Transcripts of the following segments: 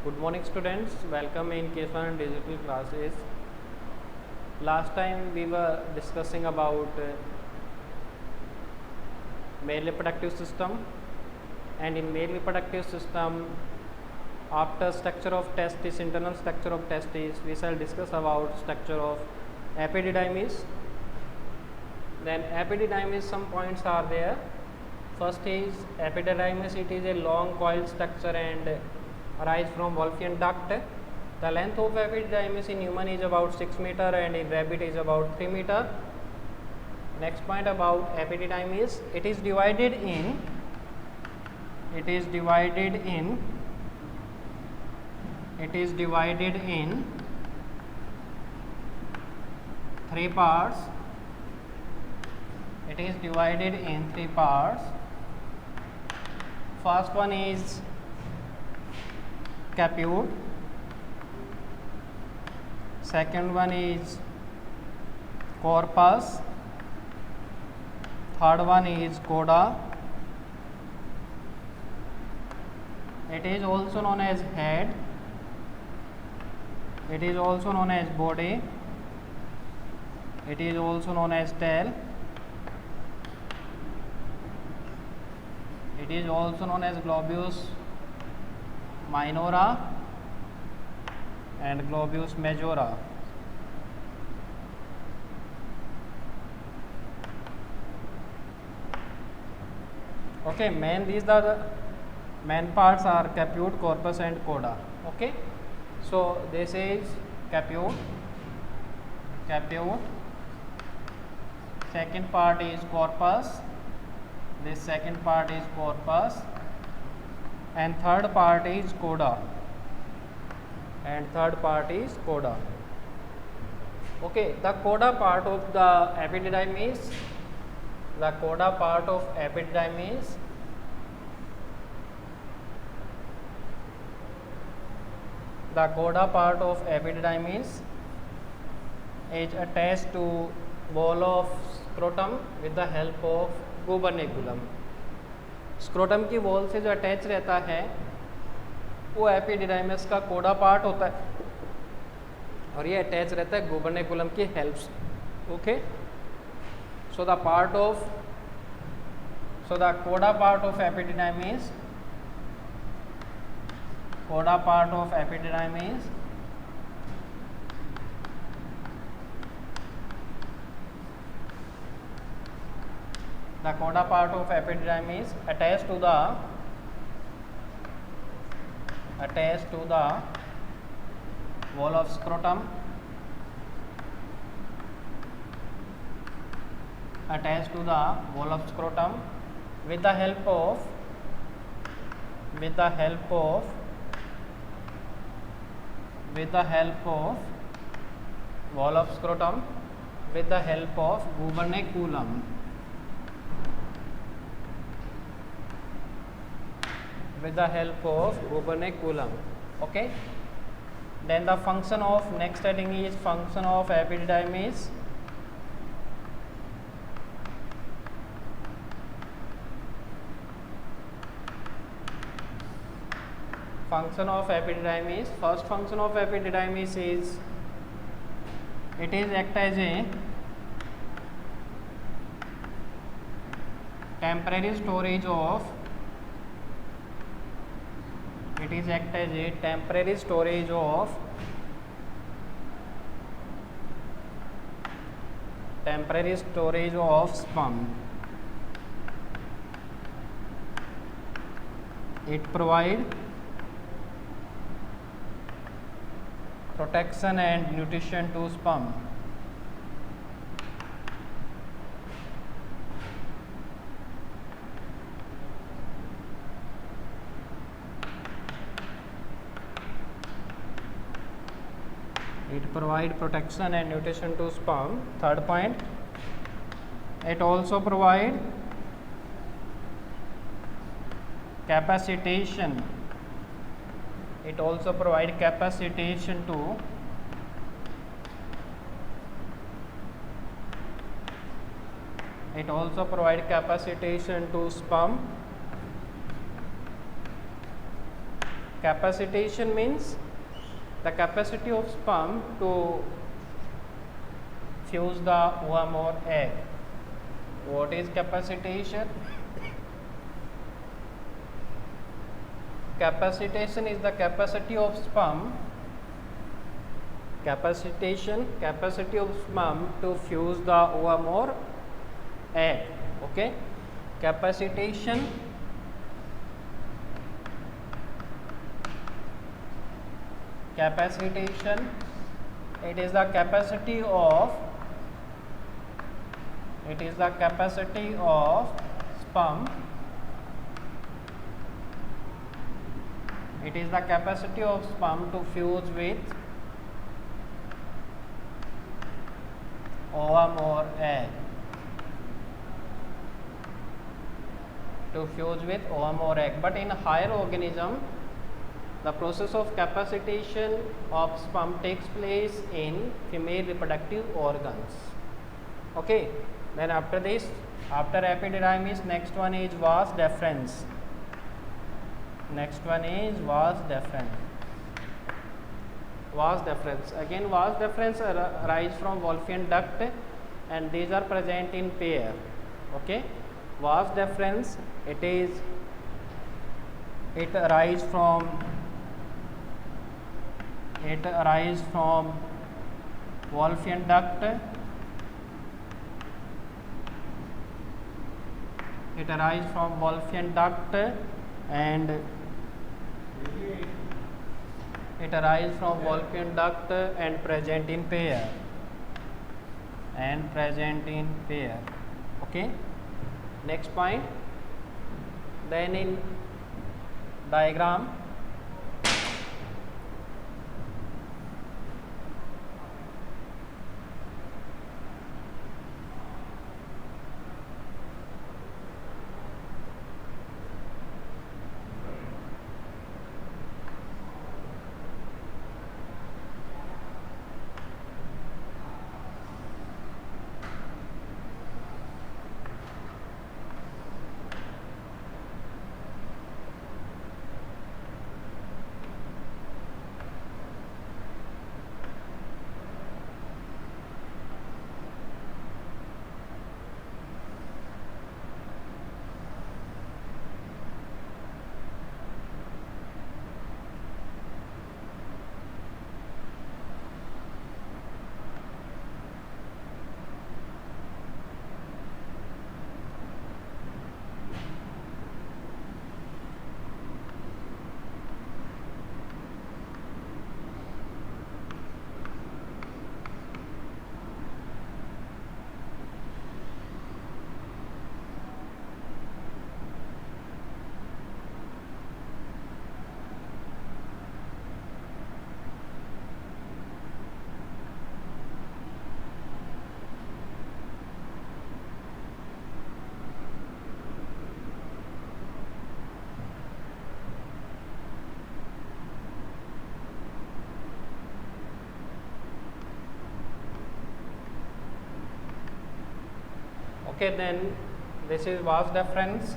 Good morning students, welcome in K1 digital classes. Last time we were discussing about male reproductive system, and in male reproductive system, after structure of testis, internal structure of testis, we shall discuss about structure of epididymis. Then epididymis, some points are there. First is epididymis, it is a long coiled structure and arise from Wolffian duct. The length of epididymis in human is about 6 meter and in rabbit is about 3 meter. Next point about epididymis, it is divided in three parts. It is divided in three parts. First one is caput, second one is corpus, third one is coda. It is also known as head, it is also known as body, it is also known as tail, it is also known as globus minora and globus majora. Okay, these are the main parts are caput, corpus and coda. Okay, so this is caput, second part is corpus, this second part is corpus, and third part is coda, Okay, the coda part of the epididymis, is attached to wall of scrotum with the help of gubernaculum. Scrotum की wall से जो attach रहता है वो epididymis का कोडा part होता है और ये अटैच रहता है गुबर्नेकुलम की हेल्प से. ओके, सो द कोडा part of epididymis, the coda part of epididymis attached to the wall of scrotum, with the help of wall of scrotum with the help of gubernaculum. Okay, then the function of next heading is function of epididymis. First function of epididymis is it is act as a temporary storage of sperm. It provides protection and nutrition to sperm. Third point, it also provide capacitation. to sperm Capacitation means the capacity of sperm to fuse the worm or egg. What is capacitation? Capacitation is the capacity of sperm. Capacity of sperm to fuse the worm or egg. Okay. Capacitation it is the capacity of sperm to fuse with ovum or egg. But in higher organism, the process of capacitation of sperm takes place in female reproductive organs. Okay. Then after epididymis, next one is vas deferens. Again, vas deferens arise from Wolffian duct, and these are present in pair. Okay. Vas deferens, it arise from Wolffian duct. And present in pair. Okay. Next point. Then in diagram, okay, then this is vas deferens.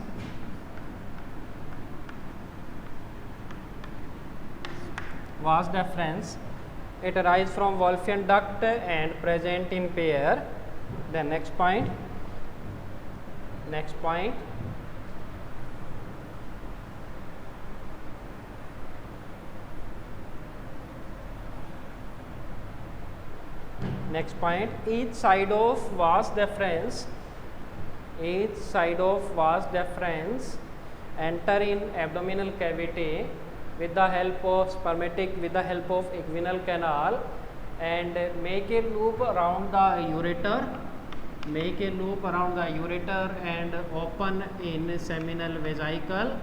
It arises from Wolffian duct and present in pair. Then next point. Next point, each side of vas deferens enter in abdominal cavity with the help of inguinal canal and make a loop around the ureter and open in seminal vesicle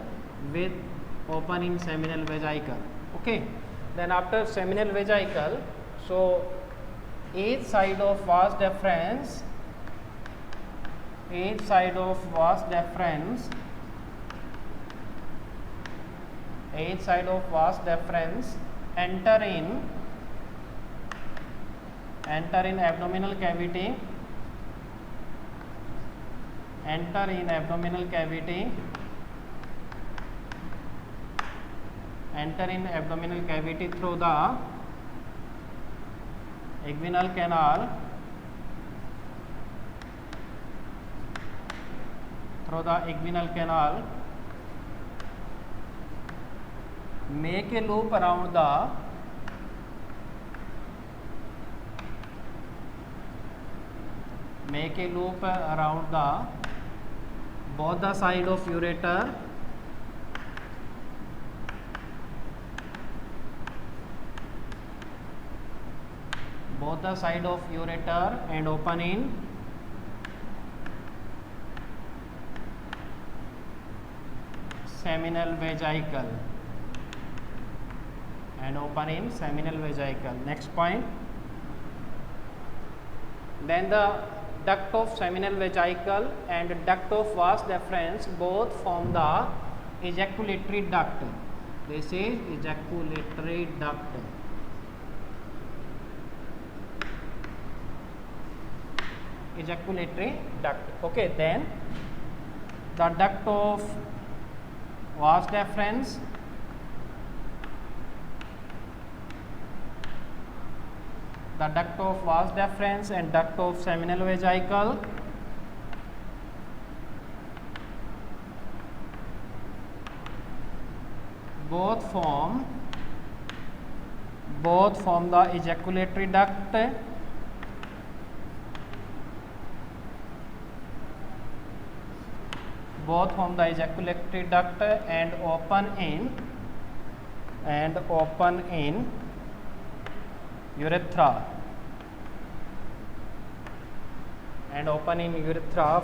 Okay. Then after seminal vesicle, so each side of vas deferens enter in abdominal cavity enter in abdominal cavity through the inguinal canal, make a loop around both the side of ureter and open in seminal vesicle Next point, then the duct of seminal vesicle and duct of vas deferens both form the ejaculatory duct. This is ejaculatory duct. Okay, then the duct of vas deferens and duct of seminal vesicle both form the ejaculatory duct and open in urethra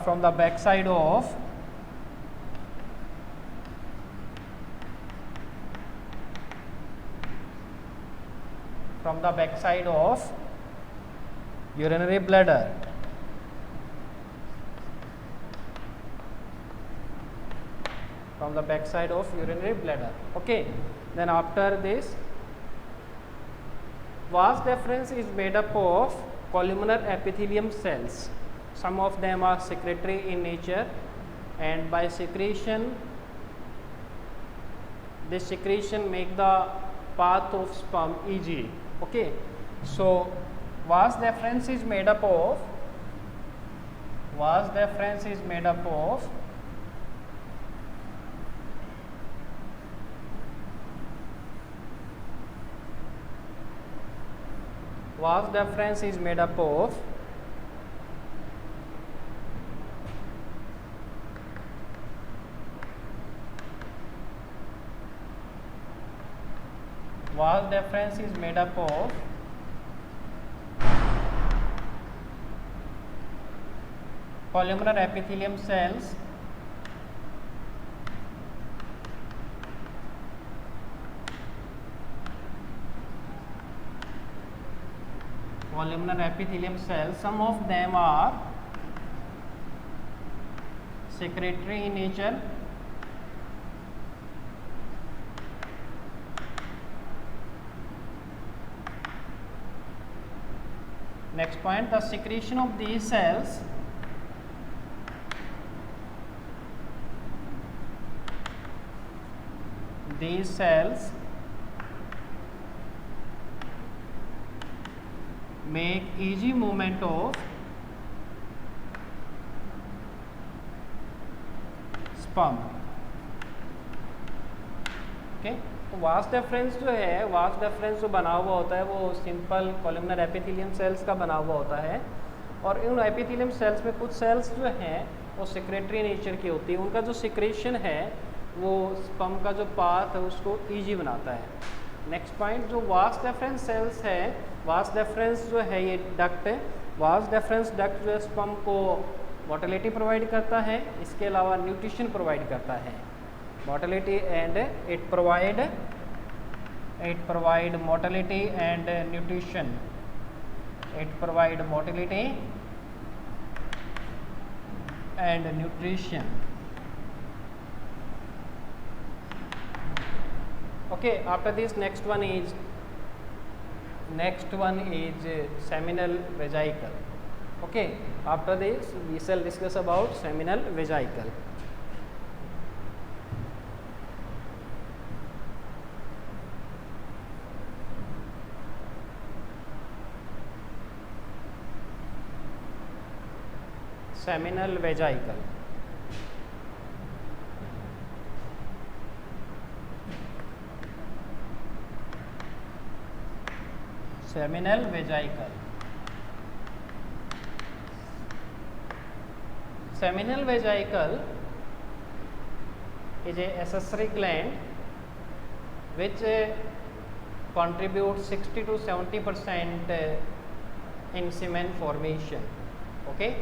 from the backside of urinary bladder. Okay, then after this, vas deferens is made up of columnar epithelium cells. Some of them are secretory in nature, and by secretion, this secretion make the path of sperm easy. Okay, so vas deferens is made up of columnar epithelium cells some of them are secretory in nature, next point, the secretion of these cells make easy movement of sperm. Okay, तो vas deferens जो बना हुआ होता है वो simple columnar epithelium cells का बना हुआ होता है, और इन एपिथेलियम सेल्स में कुछ सेल्स जो हैं वो सेक्रेटरी नेचर की होती है. उनका जो सिक्रेशन है वो स्पर्म का जो पाथ है उसको ईजी बनाता है. नेक्स्ट पॉइंट, जो वास डेफरेंस सेल्स है, वास डेफरेंस जो है ये डक्ट है. वास डेफरेंस डक्ट जो है स्पर्म को मोटिलिटी प्रोवाइड करता है, इसके अलावा न्यूट्रिशन प्रोवाइड करता है. Motility and it provide motility and nutrition. Okay, after this next one is seminal vesicle. Okay, after this we shall discuss about seminal vesicle. seminal vesicle. Seminal vesicle. Seminal vesicle is a accessory gland which contributes 60 to 70% in semen formation. Okay.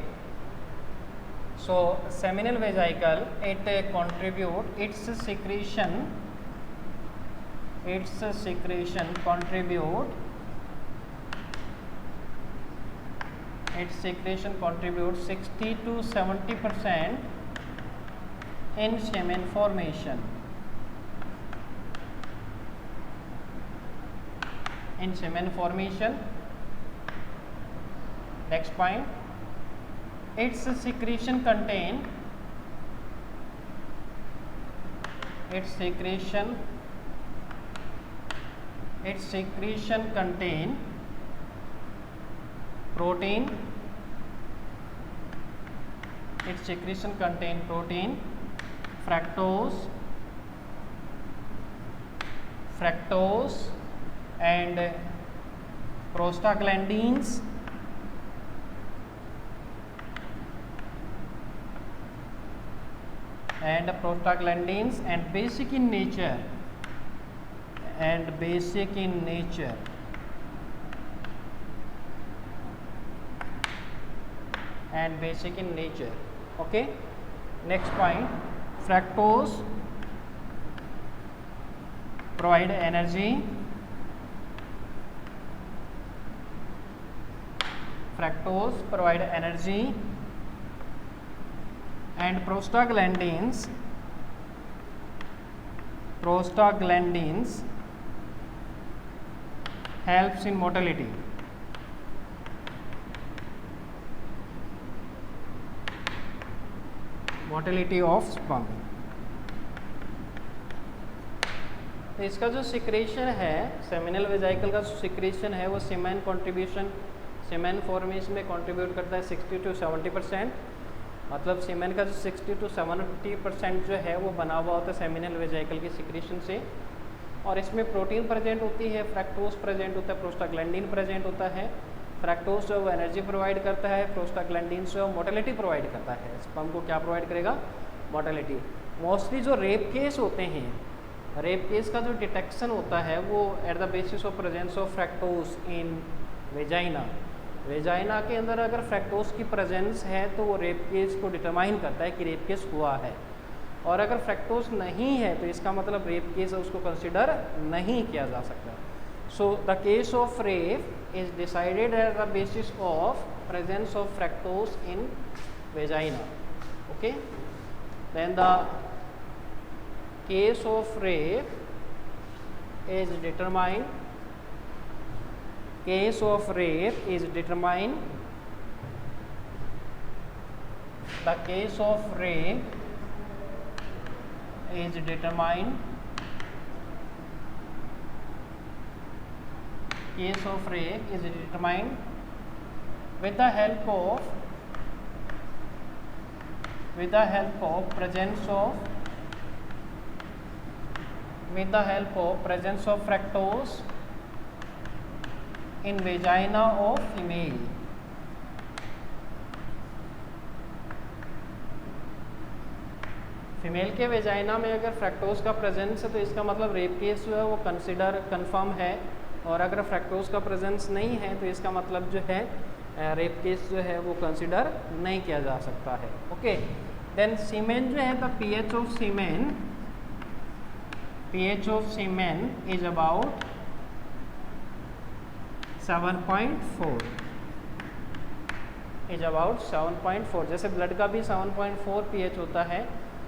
So seminal vesicle, it contribute its secretion contributes 60 to 70% in semen formation. Next point, its secretion contain protein. Fructose and prostaglandins and basic in nature. Okay. Next point, fructose provide energy. And prostaglandins helps in motility. Of sperm. तो इसका जो secretion है, seminal वेजाइकल का जो secretion है वो सीमेन formation में contribute करता है 60 to 70%. मतलब सीमेन का जो 60 to 70% जो है वो बना हुआ होता है सेमिनल वेजाइकल की सिक्रेशन से. और इसमें प्रोटीन प्रेजेंट होती है, फ्रैक्टोज प्रेजेंट होता है, प्रोस्टाग्लैंडिन प्रेजेंट होता है. फ्रैक्टोज जो एनर्जी प्रोवाइड करता है, प्रोस्टाग्लैंडिन जो मोटिलिटी प्रोवाइड करता है. स्पर्म को क्या प्रोवाइड करेगा? मोटिलिटी. मोस्टली जो रेप केस होते हैं, रेप केस का जो डिटेक्शन होता है वो at the basis of presence of fructose in vagina के अंदर अगर फ्रैक्टोज की प्रेजेंस है तो वो रेप केस को डिटरमाइन करता है कि रेप केस हुआ है. और अगर फ्रैक्टोज नहीं है तो इसका मतलब रेप केस उसको कंसिडर नहीं किया जा सकता. So the case of rape is decided at the basis of presence of fructose in vagina. Okay. Then the case of rape is determined. The case of rape is determined. Case of rape is determined with the help of presence of fructose in vagina of female. Female के vagina में अगर fructose का presence है तो इसका मतलब rape case जो है वो कंफर्म है. और अगर फ्रैक्टोज का प्रेजेंस नहीं है तो इसका मतलब जो है रेप केस जो है वो कंसिडर नहीं किया जा सकता है. ओके. देन सीमेन जो है, the pH of semen is about 7.4. जैसे ब्लड का भी 7.4 पीएच होता है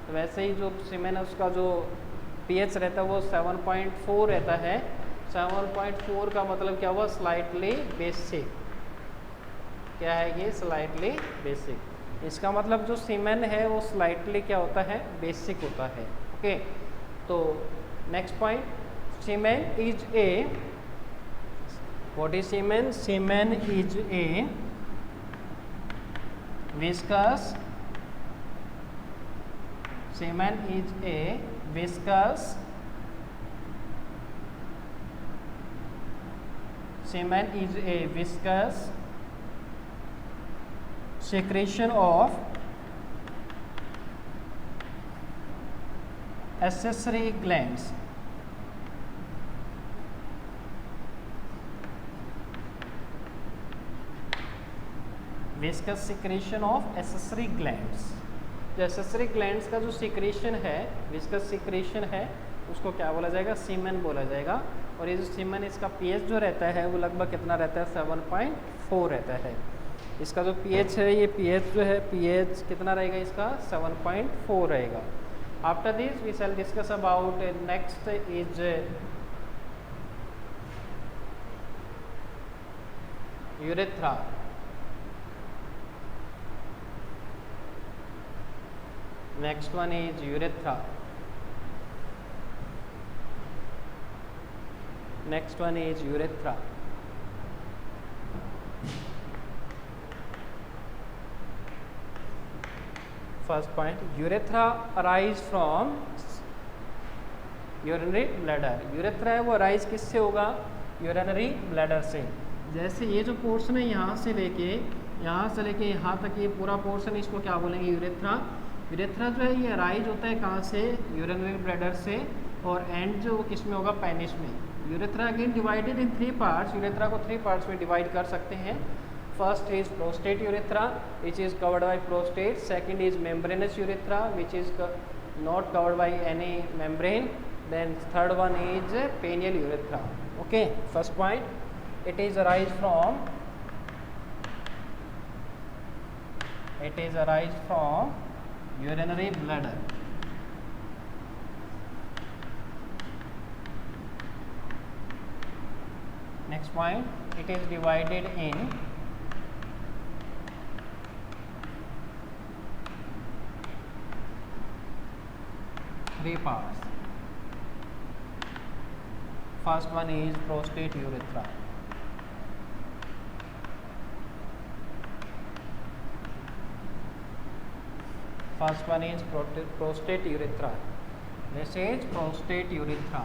तो वैसे ही जो सीमेन है उसका जो पीएच रहता है वो 7.4 रहता है. 7.4 का मतलब क्या हुआ? Slightly basic. क्या है ये? Slightly basic. इसका मतलब जो सीमेन है वो स्लाइटली क्या होता है? बेसिक होता है. ओके. तो next point, semen is a, what is semen? Semen is a Viscous semen is a viscous semen is a viscous secretion of accessory glands. Viscous secretion of accessory glands. जो accessory glands का जो secretion है, viscous secretion है, उसको क्या बोला जाएगा? सीमेन बोला जाएगा। और ये जो सीमेन, इसका pH जो रहता है वो लगभग कितना रहता है? 7.4 रहता है। इसका जो pH है, ये pH जो है, pH कितना रहेगा इसका? 7.4 रहेगा। After this we shall discuss about next is urethra. Next one is urethra. Next one is urethra. First point, urethra arise from urinary bladder. urethra है वो arise किससे होगा? urinary bladder से। जैसे ये जो पोर्शन है यहाँ से लेके यहाँ तक, ये पूरा पोर्शन, इसको क्या बोलेंगे? यूरेथ्रा। यूरेथ्रा जो है ये अराइज होता है कहाँ से? यूरिनरी ब्लैडर से। और एंड जो किस में होगा? पेनिस में। Urethra again divided in 3 parts. Urethra को 3 पार्ट्स में डिवाइड कर सकते हैं। First is prostate urethra which is covered by prostate. Second is membranous urethra which is not covered by any membrane. Then third one is penile urethra. Okay, first point, it is arise from urinary bladder. Next point, it is divided in three parts. First one is prostate urethra. First one is prostate urethra. This is prostate urethra.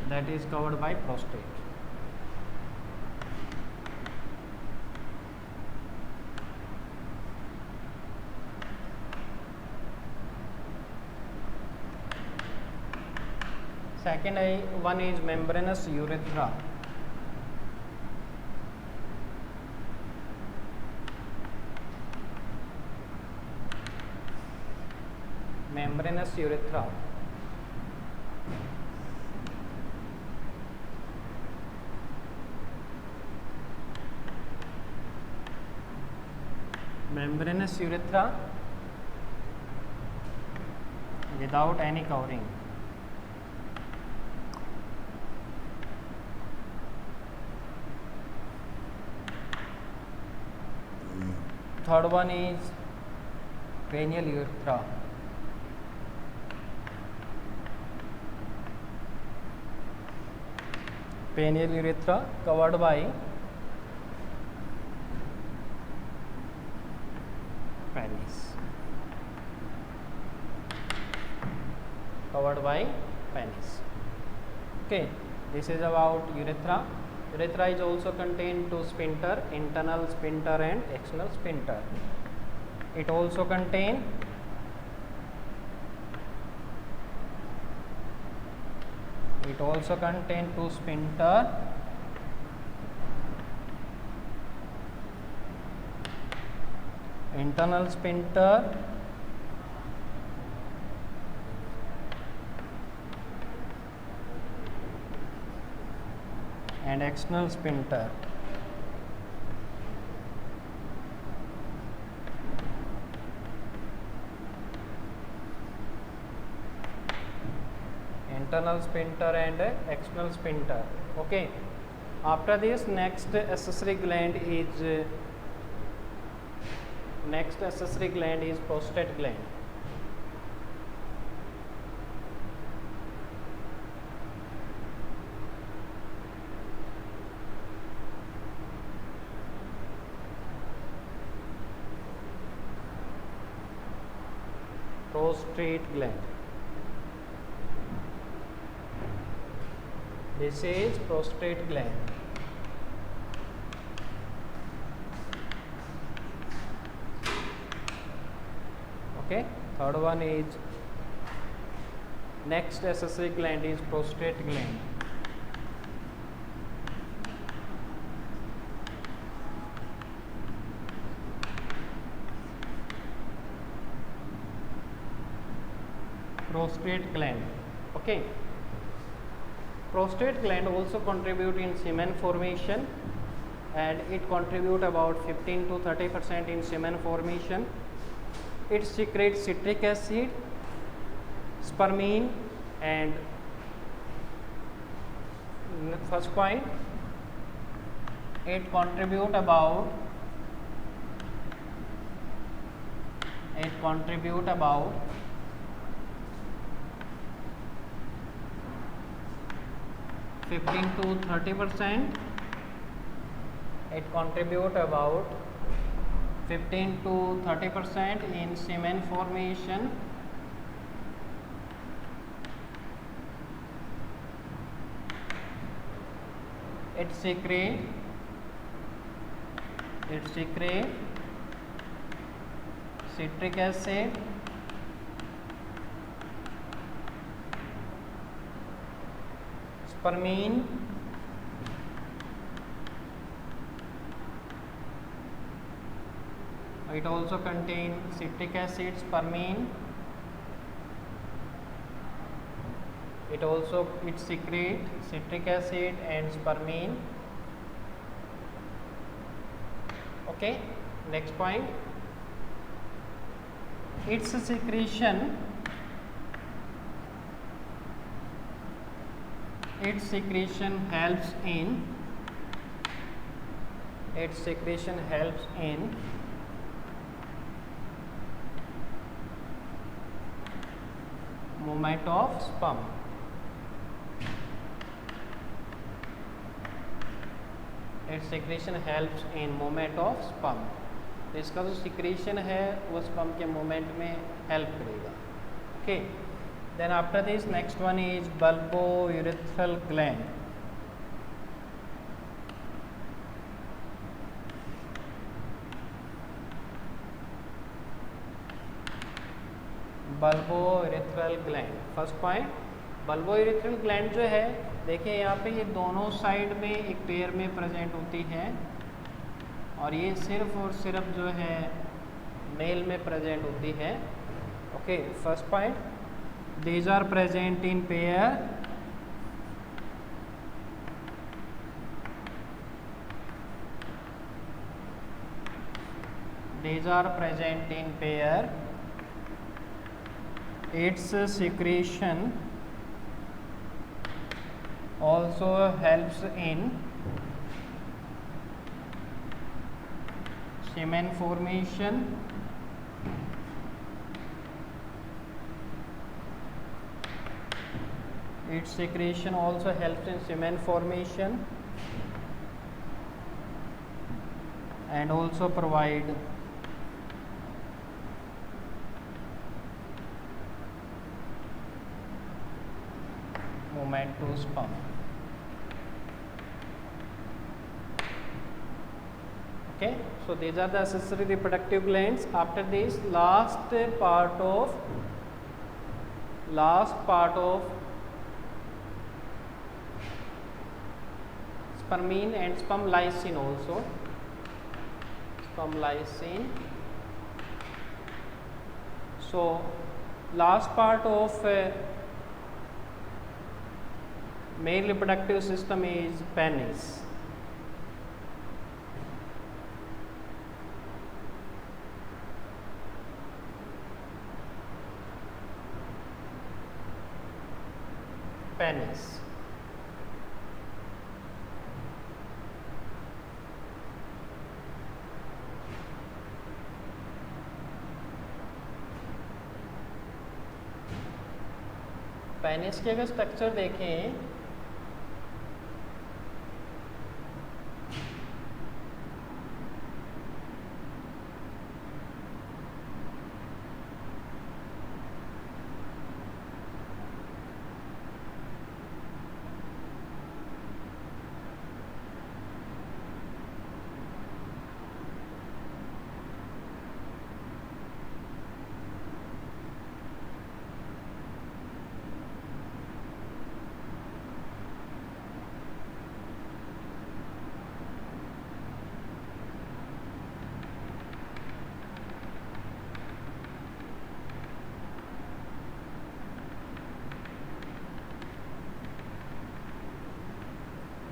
That is covered by prostate. Second one is membranous urethra. Membranous urethra. Membranous urethra without any covering. Third one is penial urethra. Penial urethra covered by penis. Covered by penis. Okay, this is about urethra. Urethra is also contained two sphincter, internal sphincter and external sphincter. It also contain two sphincter, internal sphincter and external sphincter. Internal sphincter and external sphincter. Okay, after this next accessory gland is prostate gland. prostate gland. This is prostate gland. Okay, third one is next accessory gland is prostate gland. Prostate gland. Okay, prostate gland also contribute in semen formation, and it contribute about 15 to 30% in semen formation. It secretes citric acid, spermine, and first point, it contribute about 15 to 30%. It contribute about 15 to 30% in semen formation. It secrete citric acid, spermine, it also contains citric acid, spermine. It secrete citric acid and spermine. Okay, next point, its secretion helps in movement of sperm. Its secretion helps in movement of sperm. तो इसका जो secretion है वो sperm के movement में help करेगा. Okay. Then after this, next one is bulbourethral gland. Bulbourethral gland. First point, bulbourethral gland जो है, देखिए यहाँ पे ये दोनों साइड में एक पेयर में प्रेजेंट होती है, और ये सिर्फ और सिर्फ जो है मेल में प्रेजेंट होती है. Okay, first point, these are present in pair. Its secretion also helps in semen formation. Its secretion also helps in semen formation and also provide movement to sperm. Okay, so these are the accessory reproductive glands. After this, last part of spermine and sperm lysine also. Sperm lysine. So last part of male reproductive system is penis. Penis. Penis के अगर structure देखें,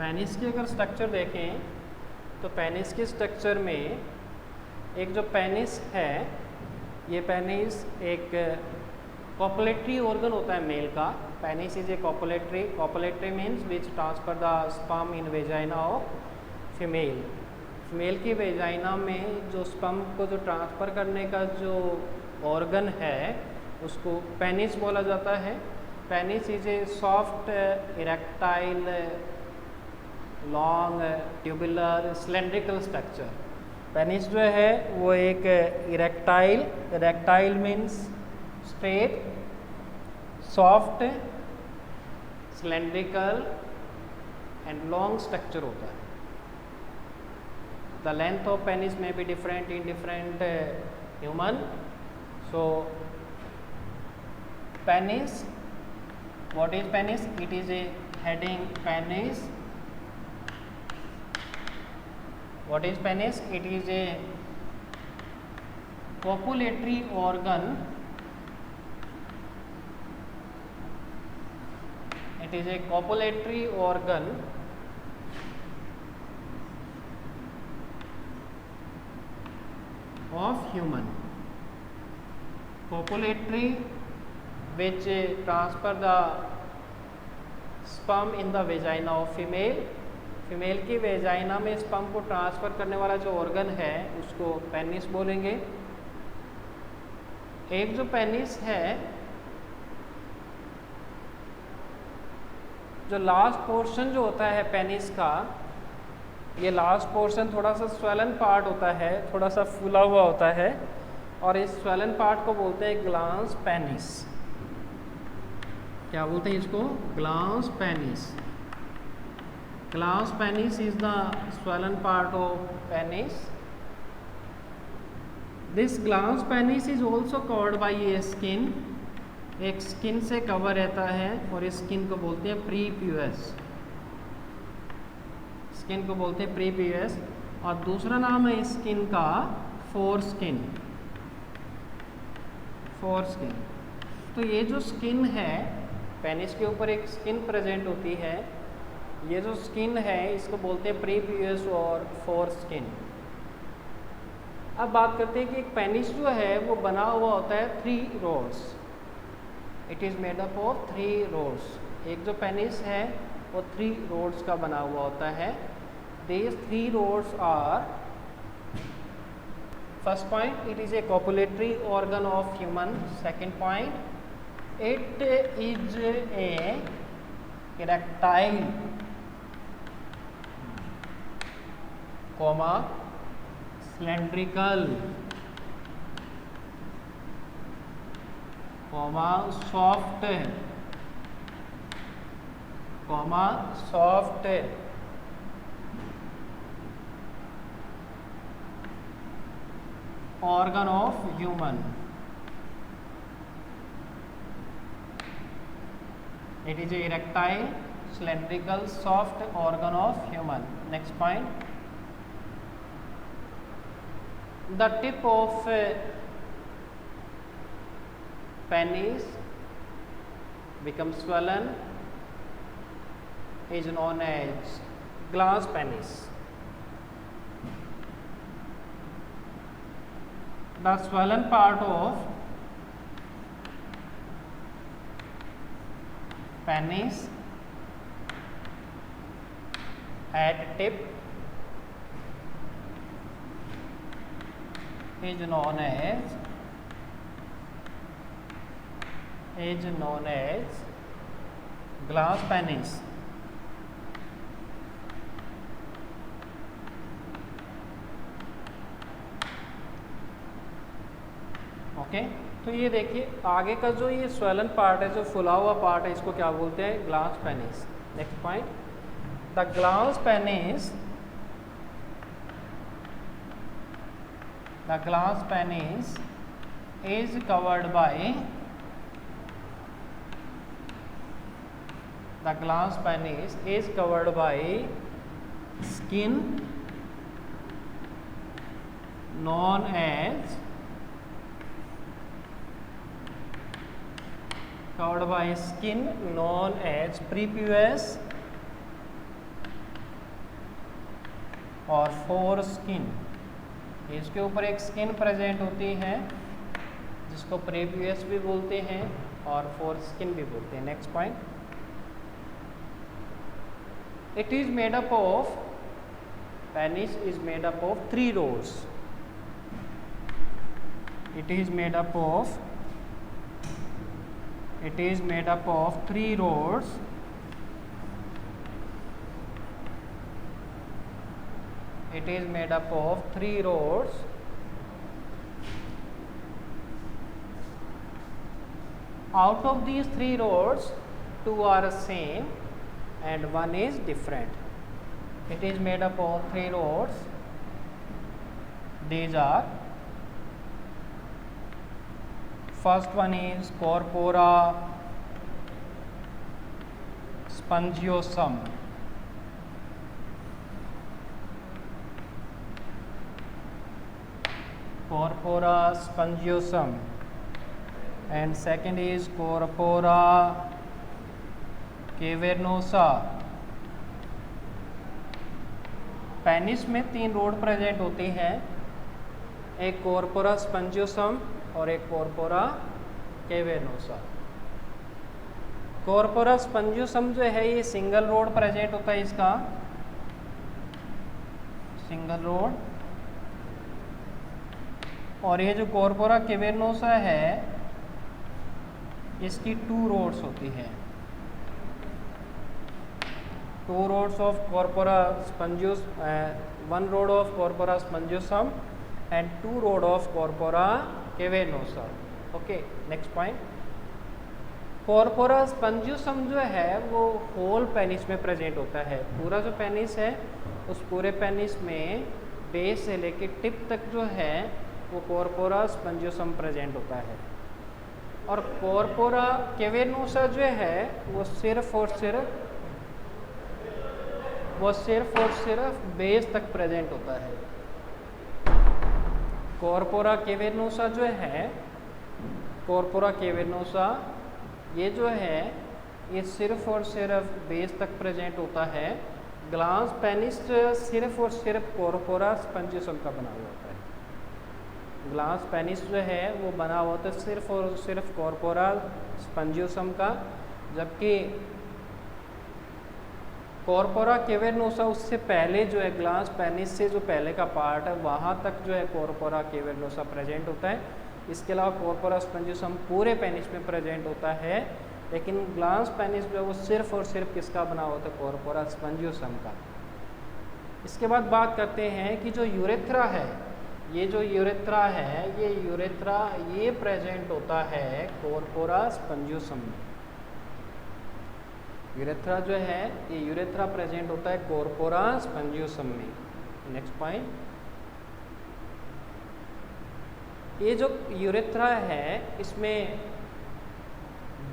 penis की अगर structure देखें तो penis के structure में एक जो पेनिस है, ये पेनिस एक कॉपुलेटरी ऑर्गन होता है मेल का. Penis is a copulatory means which transfer the sperm in vagina of female. Female की वेजाइना में जो स्पर्म को जो ट्रांसफ़र करने का जो ऑर्गन है उसको पेनिस बोला जाता है. Penis is a soft erectile long tubular cylindrical structure. Penis जो है वो एक erectile means straight, soft, cylindrical and long structure होता है. द लेंथ ऑफ पेनिस में be different in different human. So penis, what is penis? It is a heading penis. What is penis? It is a copulatory organ. It is a copulatory organ of human. Copulatory which transfer the sperm in the vagina of female. Female की vagina में sperm को transfer करने वाला जो organ है उसको penis बोलेंगे. एक जो पेनिस है, जो लास्ट पोर्शन जो होता है पेनिस का, ये लास्ट पोर्शन थोड़ा सा स्वेलन पार्ट होता है, थोड़ा सा फूला हुआ होता है, और इस स्वेलन पार्ट को बोलते हैं ग्लांस पेनिस. क्या बोलते हैं इसको? Glans penis. Glans penis is the swollen part of penis. This glans penis is also covered by a skin. एक स्किन से कवर रहता है और इस स्किन को बोलते हैं प्रीप्यूस. स्किन को बोलते हैं प्रीप्यूस. और दूसरा नाम है इस स्किन का फोर स्किन. तो ये जो स्किन है, पेनिस के ऊपर एक स्किन प्रेजेंट होती है, ये जो स्किन है इसको बोलते हैं प्रीप्यूस और फोर स्किन. अब बात करते हैं कि एक पेनिस जो है वो बना हुआ होता है 3 rods. It is made up of 3 rods. एक जो पेनिस है वो 3 rods का बना हुआ होता है. These 3 rods are, first point, it is a copulatory organ of human. Second point, it is a erectile, comma, cylindrical, comma, soft, comma, soft, organ of human. It is a erectile, cylindrical, soft organ of human. Next point. The tip of penis becomes swollen is known as glans penis. The swollen part of penis at tip is known as glans penis. Okay, तो ये देखिए आगे का जो ये swollen part है, जो फुला हुआ पार्ट है, इसको क्या बोलते हैं? Glans penis. Next point, the glans penis, the glans penis is covered by, the glans penis is covered by skin known as, covered by skin known as prepuce और 4 स्किन। इसके ऊपर एक स्किन प्रेजेंट होती है जिसको प्रेव्यूस भी बोलते हैं और 4 स्किन भी बोलते हैं। Next point, it is made up of, penis is made up of 3 rods। It is made up of 3 rods it is made up of 3 rods out of these 3 rods 2 are same and 1 is different। it is made up of 3 rods, these are, first one is corpora spongiosum, and second is corpora cavernosa। Penis में 3 road present होती हैं, एक corpora spongiosum और एक corpora cavernosa. Corpora spongiosum जो है ये single road present होता है, इसका सिंगल रोड, और ये जो कॉर्पोरा कैवर्नोसा है इसकी 2 रोड्स होती हैं, 2 rods of corpora spongiosum, 1 rod of corpora spongiosum and 2 rod of corpora cavernosa। Okay, next point, corpora spongiosum जो है वो होल पेनिस में प्रेजेंट होता है। पूरा जो पेनिस है उस पूरे पेनिस में बेस से लेके टिप तक जो है वो कॉर्पोरा स्पंजियोसम प्रेजेंट होता है, और कॉर्पोरा कैवर्नोसा जो है वो सिर्फ और सिर्फ बेस तक प्रेजेंट होता है। कॉर्पोरा कैवर्नोसा जो है, कॉर्पोरा कैवर्नोसा ये जो है ये सिर्फ और सिर्फ बेस तक प्रेजेंट होता है। ग्लांस पेनिस सिर्फ और सिर्फ कॉर्पोरा स्पंजियोसम का बना हुआ होता है। ग्लांस पेनिस जो है वो बना हुआ होता है सिर्फ और सिर्फ कॉर्पोरा स्पंजियोसम का, जबकि कॉर्पोरा कैवर्नोसा उससे पहले जो है, ग्लांस पेनिस से जो पहले का पार्ट है वहाँ तक जो है कॉर्पोरा कैवर्नोसा प्रेजेंट होता है। इसके अलावा कॉर्पोरा स्पंजियोसम पूरे पेनिस में प्रेजेंट होता है, लेकिन ग्लांस पेनिस जो है वो सिर्फ और सिर्फ किसका बना होता है, कॉर्पोरा स्पंजियोसम का। इसके बाद बात करते हैं कि जो यूरेथ्रा है, ये जो यूरेथ्रा है ये यूरेथ्रा ये प्रेजेंट होता है कॉर्पोरा स्पंजियोसम में। यूरेथ्रा जो है ये यूरेथ्रा प्रेजेंट होता है कॉर्पोरा स्पंजियोसम में। नेक्स्ट पॉइंट, ये जो यूरेथ्रा है इसमें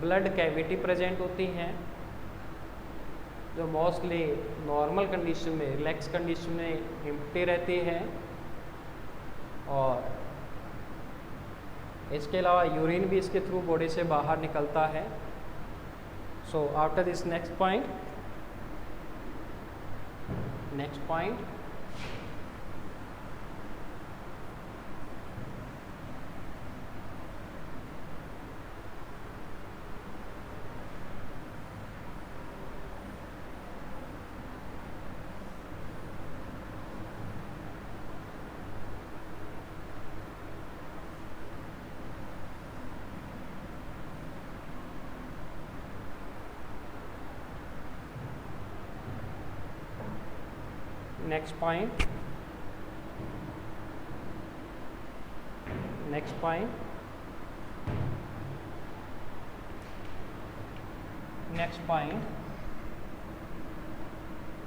ब्लड कैविटी प्रेजेंट होती हैं जो मोस्टली नॉर्मल कंडीशन में, रिलैक्स कंडीशन में एम्प्टी रहती है, और इसके अलावा यूरिन भी इसके थ्रू बॉडी से बाहर निकलता है। So after this next point, next point,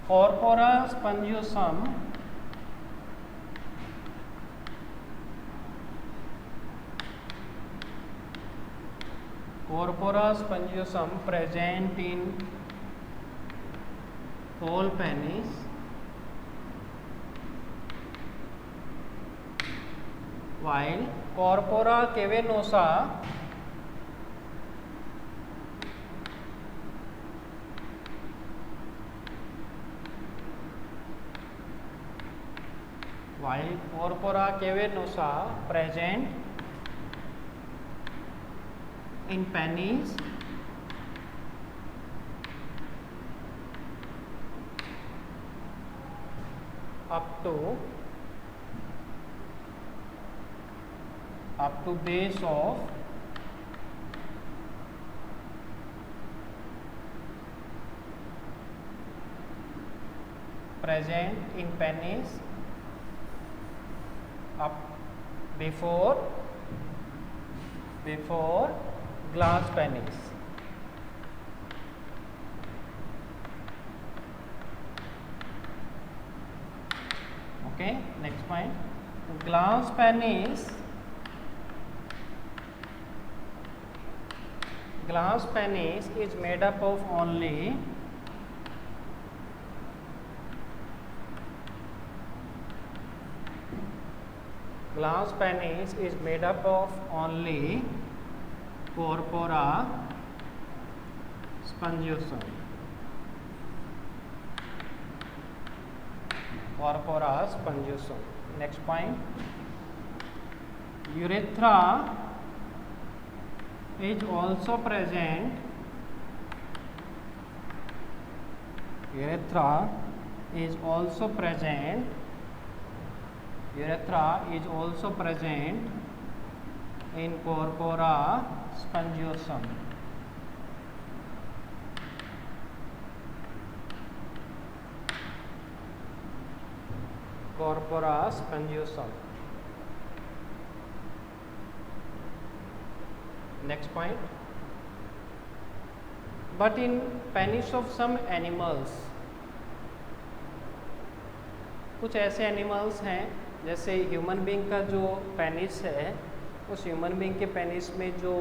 corpora spongiosum present in whole penis, while corpora cavernosa while corpora cavernosa present in penis up to base of present in penis up before glans penis. Okay, next point. Glans penis is made up of only glans penis is made up of only corpora spongiosum. Corpora spongiosum. Next point. Urethra is also present. Urethra is also present. Urethra is also present in corpora spongiosum. Corpora spongiosum. Next point. But in penis of some animals, कुछ ऐसे animals हैं जैसे human being का जो penis है, उस human being के penis में जो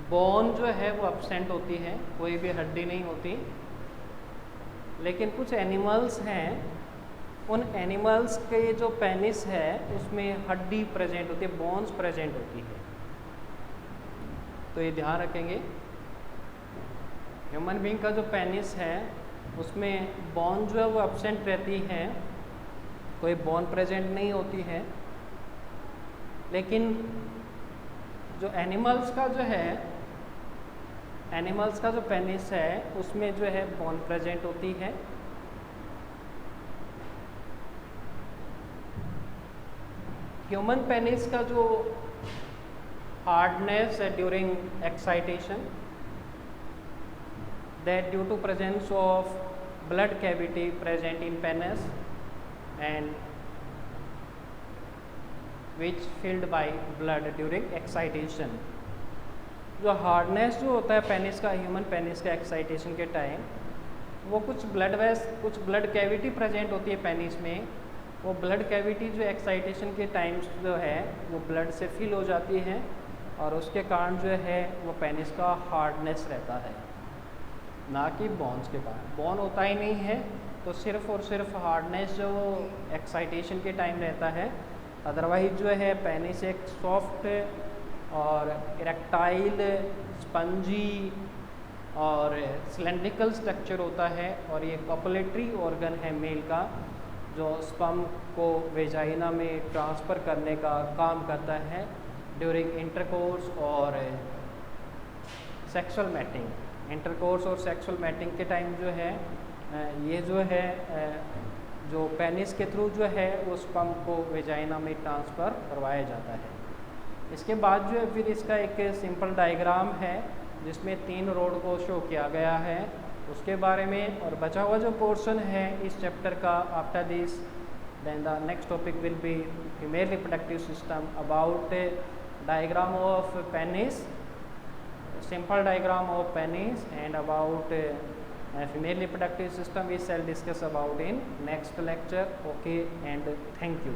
बोन जो है वो एब्सेंट होती है, कोई भी हड्डी नहीं होती। लेकिन कुछ एनिमल्स हैं, उन एनिमल्स के जो पेनिस है उसमें हड्डी प्रेजेंट होती है, बोन्स प्रेजेंट होती है। तो ये ध्यान रखेंगे, ह्यूमन बीइंग का जो पेनिस है उसमें बोन जो है वो एब्सेंट रहती है, कोई बोन प्रेजेंट नहीं होती है। लेकिन जो एनिमल्स का जो पेनिस है उसमें जो है बोन प्रेजेंट होती है। ह्यूमन पेनिस का जो हार्डनेस है during excitation, that due to presence of blood cavity present in penis and which filled by blood during excitation, जो हार्डनेस जो होता है पेनिस का, ह्यूमन पेनिस का एक्साइटेशन के टाइम, वो कुछ ब्लड कैविटी प्रेजेंट होती है पेनिस में। वो ब्लड कैविटी जो एक्साइटेशन के टाइम्स जो है वो ब्लड से फिल हो जाती है और उसके कारण जो है वो पेनिस का हार्डनेस रहता है, ना कि बोन्स के कारण। बोन होता ही नहीं है तो सिर्फ और सिर्फ हार्डनेस जो एक्साइटेशन के टाइम रहता है। अदरवाइज जो है पेनिस एक सॉफ्ट और इरेक्टाइल, स्पंजी और सिलेंड्रिकल स्ट्रक्चर होता है, और ये कॉपुलेटरी ऑर्गन है मेल का, जो स्पर्म को वेजाइना में ट्रांसफ़र करने का काम करता है ड्यूरिंग इंटरकोर्स और सेक्सुअल मैटिंग। इंटरकोर्स और सेक्सुअल मैटिंग के टाइम जो है ये जो है जो पेनिस के थ्रू जो है वो स्पर्म को वेजाइना में ट्रांसफ़र करवाया जाता है। इसके बाद जो है फिर इसका एक सिंपल डायग्राम है जिसमें 3 रोड को शो किया गया है उसके बारे में, और बचा हुआ जो पोर्शन है इस चैप्टर का after this then the next topic will be female reproductive system about diagram of penis, simple diagram of penis, and about female reproductive system we shall discuss about in next lecture. Okay, and thank you.